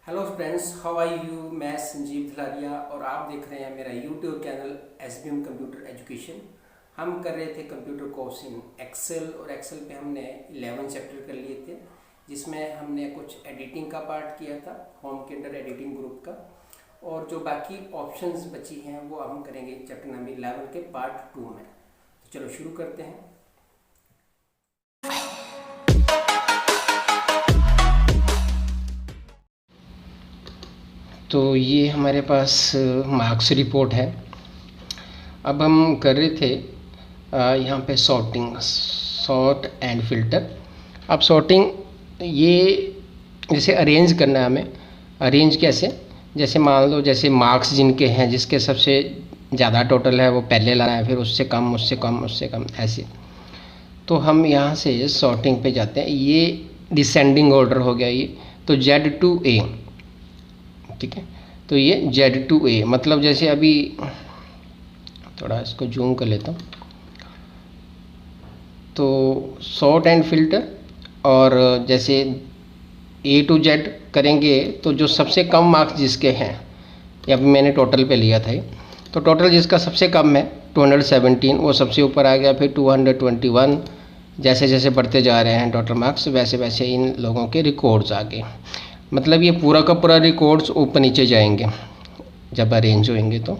Hello friends, how are you. मैं संजीव धलारिया और आप देख रहे हैं मेरा YouTube channel SBM computer education. हम कर रहे थे कंप्यूटर कोर्स इन एक्सेल और एक्सेल पे हमने 11 चैप्टर कर लिए थे, जिसमें हमने कुछ एडिटिंग का पार्ट किया था होम के अंडर एडिटिंग ग्रुप का, और जो बाकी ऑप्शंस बची हैं वो हम करेंगे चैप्टर नंबर 11 के पार्ट 2 में। तो चलो शुरू करते हैं। तो ये हमारे पास मार्क्स रिपोर्ट है। अब हम कर रहे थे यहाँ पे सॉर्ट एंड फिल्टर। अब सॉर्टिंग ये जैसे अरेंज करना है हमें। अरेंज कैसे, जैसे मान लो जैसे मार्क्स जिनके हैं, जिसके सबसे ज़्यादा टोटल है वो पहले लाना है, फिर उससे कम उससे कम उससे कम ऐसे। तो हम यहाँ से सॉर्टिंग पे जाते हैं। ये डिसेंडिंग ऑर्डर हो गया ये, तो Z to A, ठीक है। तो ये Z to A मतलब जैसे अभी थोड़ा इसको जूम कर लेता हूँ। तो सॉर्ट एंड फिल्टर, और जैसे A to Z करेंगे तो जो सबसे कम मार्क्स जिसके हैं, या अभी मैंने टोटल पे लिया था ये, तो टोटल जिसका सबसे कम है 217 वो सबसे ऊपर आ गया। फिर 221, जैसे जैसे बढ़ते जा रहे हैं टोटल मार्क्स वैसे वैसे इन लोगों के रिकॉर्ड्स आ गए। मतलब ये पूरा का पूरा रिकॉर्ड्स ऊपर नीचे जाएंगे जब अरेंज होंगे। तो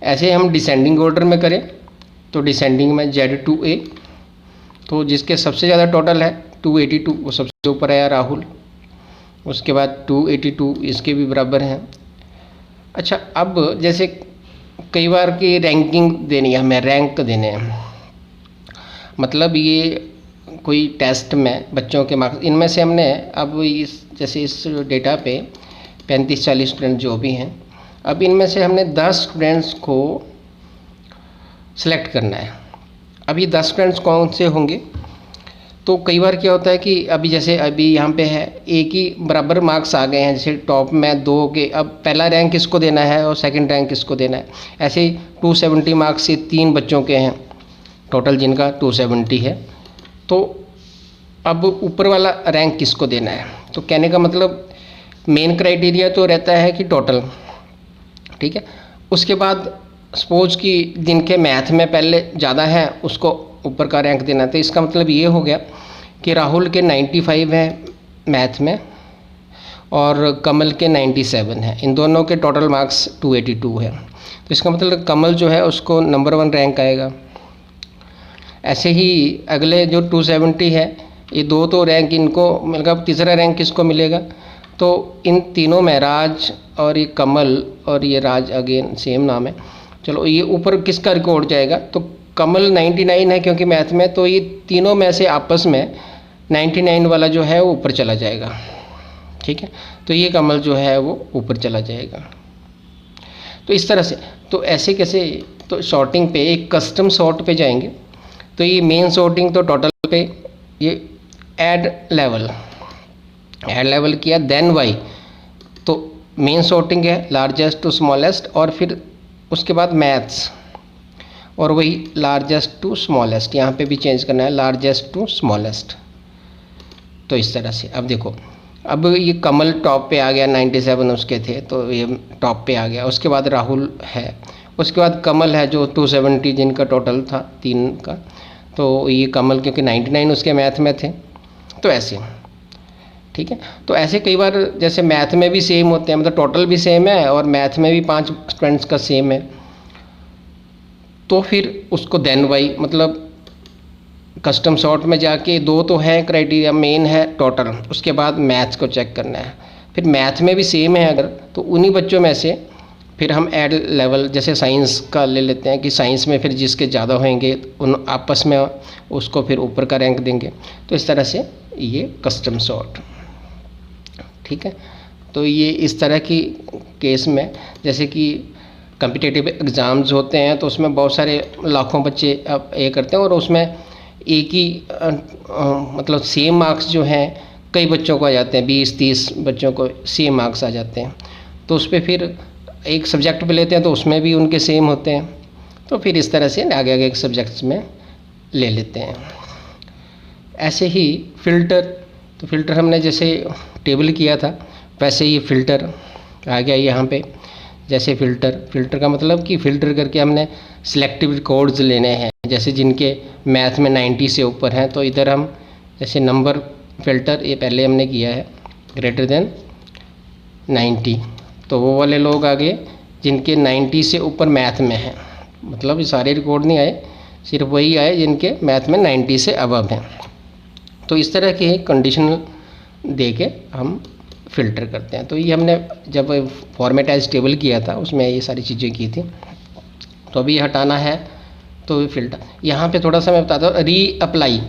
ऐसे हम डिसेंडिंग ऑर्डर में करें तो डिसेंडिंग में Z to A, तो जिसके सबसे ज़्यादा टोटल है 282 वो सबसे ऊपर आया राहुल। उसके बाद 282 इसके भी बराबर हैं। अच्छा, अब जैसे कई बार की रैंकिंग देनी है हमें, रैंक देने हैं। मतलब ये कोई टेस्ट में बच्चों के मार्क्स, इनमें से हमने अब इस डेटा पे 35-40 स्टूडेंट जो भी हैं, अब इनमें से हमने 10 स्टूडेंट्स को सिलेक्ट करना है। अब ये 10 स्टूडेंट्स कौन से होंगे, तो कई बार क्या होता है कि अभी जैसे अभी यहाँ पे है एक ही बराबर मार्क्स आ गए हैं, जैसे टॉप में 2 के, अब पहला रैंक किसको देना है और सेकंड रैंक किसको देना है। ऐसे ही 270 मार्क्स से 3 बच्चों के हैं टोटल जिनका 270 है, तो अब ऊपर वाला रैंक किसको देना है। तो कहने का मतलब मेन क्राइटेरिया तो रहता है कि टोटल, ठीक है। उसके बाद सपोज कि जिनके मैथ में पहले ज़्यादा है उसको ऊपर का रैंक देना। तो इसका मतलब ये हो गया कि राहुल के 95 है मैथ में और कमल के 97 है। इन दोनों के टोटल मार्क्स 282 है। तो इसका मतलब कमल जो है उसको नंबर 1 रैंक आएगा। ऐसे ही अगले जो 270 है, ये 2 तो रैंक इनको मतलब तीसरा रैंक किसको मिलेगा। तो इन तीनों में राज और ये कमल और ये राज, अगेन सेम नाम है। चलो ये ऊपर किसका रिकॉर्ड जाएगा, तो कमल 99 है क्योंकि मैथ में, तो ये तीनों में से आपस में 99 वाला जो है वो ऊपर चला जाएगा, ठीक है। तो ये कमल जो है वो ऊपर चला जाएगा। तो इस तरह से, तो ऐसे कैसे, तो सॉर्टिंग पे एक कस्टम सॉर्ट पे जाएंगे। तो ये मेन सॉर्टिंग तो टोटल पे, ये ऐड लेवल किया, देन वाई, तो मेन सॉर्टिंग है लार्जेस्ट टू स्मॉलेस्ट, और फिर उसके बाद मैथ्स, और वही लार्जेस्ट टू स्मॉलेस्ट, यहाँ पे भी चेंज करना है लार्जेस्ट टू स्मॉलेस्ट। तो इस तरह से अब देखो, अब ये कमल टॉप पे आ गया, 97 उसके थे तो ये टॉप पे आ गया। उसके बाद राहुल है, उसके बाद कमल है जो 270 जिनका टोटल था 3 का, तो ये कमल क्योंकि 99 उसके मैथ में थे। तो ऐसे, ठीक है। तो ऐसे कई बार जैसे मैथ में भी सेम होते हैं, मतलब टोटल भी सेम है और मैथ में भी 5 स्टूडेंट्स का सेम है, तो फिर उसको देन वाई, मतलब कस्टम सॉर्ट में जाके 2 तो है क्राइटेरिया, मेन है टोटल, उसके बाद मैथ्स को चेक करना है। फिर मैथ में भी सेम है अगर, तो उन्हीं बच्चों में से फिर हम ऐड लेवल, जैसे साइंस का ले लेते हैं कि साइंस में फिर जिसके ज़्यादा होंगे उन आपस में उसको फिर ऊपर का रैंक देंगे। तो इस तरह से ये कस्टम सॉर्ट, ठीक है। तो ये इस तरह की केस में, जैसे कि कम्पिटिटिव एग्ज़ाम्स होते हैं तो उसमें बहुत सारे लाखों बच्चे अब ये करते हैं, और उसमें एक ही मतलब सेम मार्क्स जो हैं कई बच्चों को आ जाते हैं, 20-30 बच्चों को सेम मार्क्स आ जाते हैं। तो उस पर फिर एक सब्जेक्ट पे लेते हैं तो उसमें भी उनके सेम होते हैं, तो फिर इस तरह से आगे आगे एक सब्जेक्ट्स में ले लेते हैं। ऐसे ही फ़िल्टर, तो फ़िल्टर हमने जैसे टेबल किया था वैसे ये फ़िल्टर आ गया यहाँ पे। जैसे फ़िल्टर का मतलब कि फ़िल्टर करके हमने सिलेक्टिव रिकॉर्ड्स लेने हैं, जैसे जिनके मैथ में 90 से ऊपर हैं, तो इधर हम जैसे नंबर फ़िल्टर ये पहले हमने किया है ग्रेटर देन 90, तो वो वाले लोग आगे जिनके 90 से ऊपर मैथ में हैं, मतलब ये सारे रिकॉर्ड नहीं आए, सिर्फ वही आए जिनके मैथ में 90 से अबव हैं। तो इस तरह के कंडीशनल दे के हम फ़िल्टर करते हैं। तो ये हमने जब फॉर्मेट एज टेबल किया था उसमें ये सारी चीज़ें की थी। तो अभी हटाना है तो फ़िल्टर यहाँ पे थोड़ा सा मैं बताता हूँ। री अप्लाई,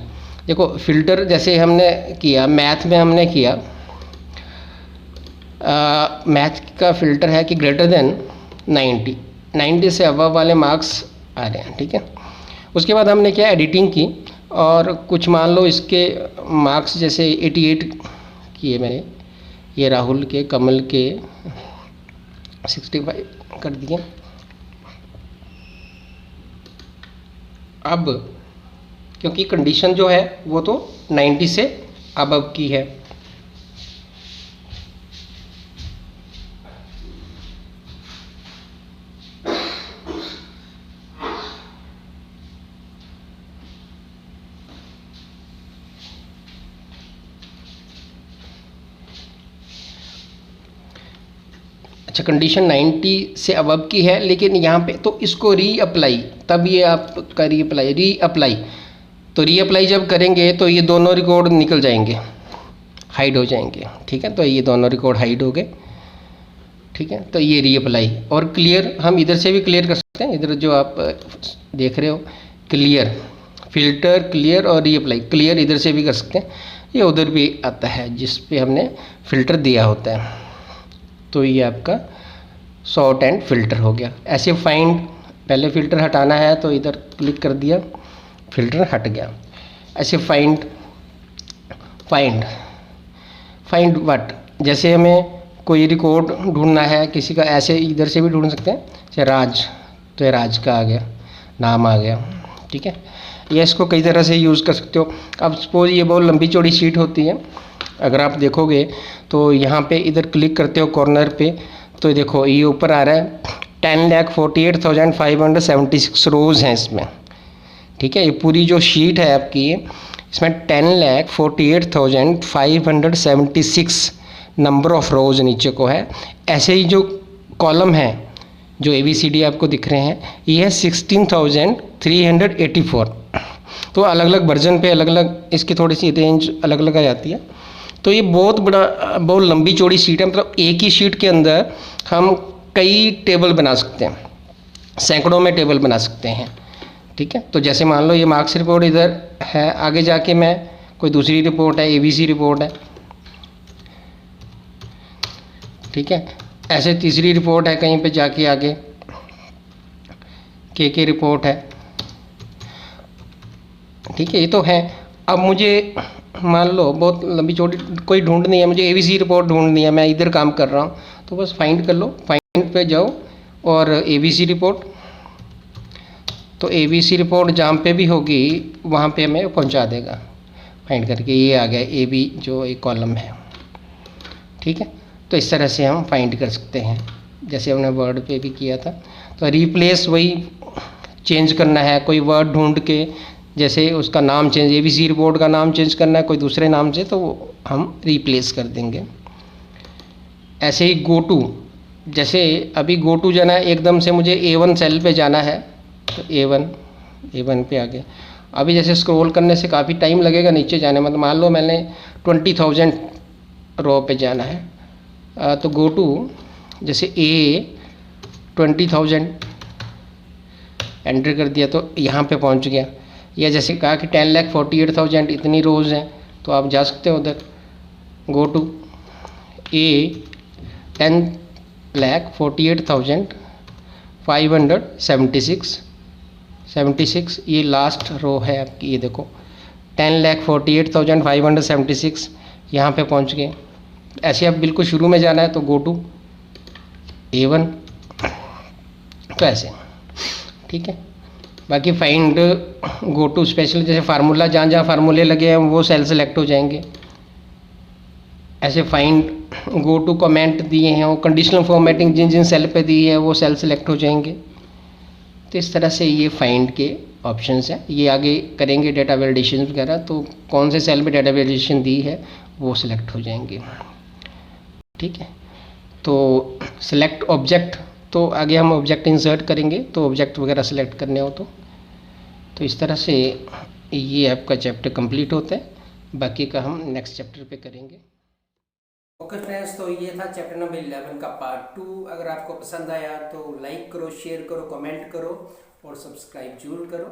देखो फ़िल्टर जैसे हमने किया मैथ में, हमने किया मैथ का फ़िल्टर है कि ग्रेटर देन 90 से अबव वाले मार्क्स आ रहे हैं, ठीक है। उसके बाद हमने क्या एडिटिंग की और कुछ मान लो इसके मार्क्स जैसे 88 किए मैंने, ये राहुल के, कमल के 65 कर दिए। अब क्योंकि कंडीशन जो है वो तो 90 से अबव की है, अच्छा कंडीशन 90 से अबव की है, लेकिन यहाँ पे तो इसको रीअप्लाई, तब ये आपका रीअप्लाई तो रीअप्लाई जब करेंगे तो ये दोनों रिकॉर्ड निकल जाएंगे, हाइड हो जाएंगे, ठीक है। तो ये दोनों रिकॉर्ड हाइड हो गए, ठीक है। तो ये रीअप्लाई और क्लियर हम इधर से भी क्लियर कर सकते हैं। इधर जो आप देख रहे हो क्लियर, फ़िल्टर, क्लियर और रीअप्लाई, क्लियर इधर से भी कर सकते हैं, ये उधर भी आता है जिस पे हमने फ़िल्टर दिया होता है। तो ये आपका सॉर्ट एंड फ़िल्टर हो गया। ऐसे फाइंड, पहले फ़िल्टर हटाना है तो इधर क्लिक कर दिया, फ़िल्टर हट गया। ऐसे फाइंड व्हाट, जैसे हमें कोई रिकॉर्ड ढूंढना है किसी का, ऐसे इधर से भी ढूंढ सकते हैं। जैसे राज, तो ये राज का आ गया, नाम आ गया, ठीक है। ये इसको कई तरह से यूज़ कर सकते हो। अब सपोज ये बहुत लंबी चौड़ी शीट होती है, अगर आप देखोगे तो यहाँ पे इधर क्लिक करते हो कॉर्नर पे, तो देखो ये ऊपर आ रहा है 10,48,576 रोज़ हैं इसमें, ठीक है। ये पूरी जो शीट है आपकी, इसमें 10,48,576 नंबर ऑफ रोज़ नीचे को है। ऐसे ही जो कॉलम है, जो ABCD आपको दिख रहे हैं, ये है 16,384। तो अलग अलग वर्जन पे अलग अलग इसकी थोड़ी सी रेंज अलग अलग आ जाती है। तो ये बहुत बहुत लंबी चौड़ी शीट है, मतलब एक ही शीट के अंदर हम कई टेबल बना सकते हैं, सैकड़ों में टेबल बना सकते हैं, ठीक है। तो जैसे मान लो ये मार्क्स रिपोर्ट इधर है, आगे जाके मैं कोई दूसरी रिपोर्ट है, ABC रिपोर्ट है, ठीक है। ऐसे तीसरी रिपोर्ट है कहीं पे जाके आगे के रिपोर्ट है, ठीक है। ये तो है। अब मुझे मान लो बहुत लंबी चौड़ी कोई ढूंढनी है, मुझे ABC रिपोर्ट ढूंढनी है, मैं इधर काम कर रहा हूँ, तो बस फाइंड कर लो, फाइंड पे जाओ और ABC रिपोर्ट, तो ABC रिपोर्ट जहाँ पे भी होगी वहाँ पे हमें पहुँचा देगा फाइंड करके। ये आ गया AB जो एक कॉलम है, ठीक है। तो इस तरह से हम फाइंड कर सकते हैं, जैसे हमने वर्ड पे भी किया था। तो रिप्लेस वही चेंज करना है, कोई वर्ड ढूंढ के, जैसे उसका नाम चेंज, ABC रिपोर्ट का नाम चेंज करना है कोई दूसरे नाम से, तो हम रिप्लेस कर देंगे। ऐसे ही गो टू, जैसे अभी गो टू जाना है, एकदम से मुझे A1 सेल पे जाना है, तो A1 पे आ गया। अभी जैसे स्क्रॉल करने से काफ़ी टाइम लगेगा नीचे जाने में, तो मान लो मैंने 20,000 रो पे जाना है, तो गो टू जैसे A20,000 एंटर कर दिया तो यहाँ पे पहुँच गया। या जैसे कहा कि 10,48,000 इतनी रोज़ हैं, तो आप जा सकते हो उधर, गो टू A10,48,576 ये लास्ट रो है आपकी, ये देखो 10,48,576 यहाँ पे पहुँच गए। ऐसे अब बिल्कुल शुरू में जाना है तो गो टू A1, तो ऐसे, ठीक है। बाकी फाइंड गो टू स्पेशल, जैसे फार्मूला, जहाँ जहाँ फार्मूले लगे हैं वो सेल सेलेक्ट हो जाएंगे। ऐसे फाइंड गो टू कमेंट दिए हैं, वो कंडीशनल फॉर्मेटिंग जिन जिन सेल पे दी है वो सेल सेलेक्ट हो जाएंगे। तो इस तरह से ये फाइंड के ऑप्शंस हैं। ये आगे करेंगे डेटा वैलिडेशन वगैरह, तो कौन से सेल में डेटा वैलिडेशन दी है वो सिलेक्ट हो जाएंगे। ठीक है, तो सिलेक्ट ऑब्जेक्ट, तो आगे हम ऑब्जेक्ट इंसर्ट करेंगे, तो ऑब्जेक्ट वगैरह सिलेक्ट करने हो तो इस तरह से ये आपका चैप्टर कंप्लीट होता है। बाकी का हम नेक्स्ट चैप्टर पे करेंगे। ओके फ्रेंड्स, तो ये था चैप्टर नंबर 11 का पार्ट 2। अगर आपको पसंद आया तो लाइक करो, शेयर करो, कमेंट करो और सब्सक्राइब जरूर करो।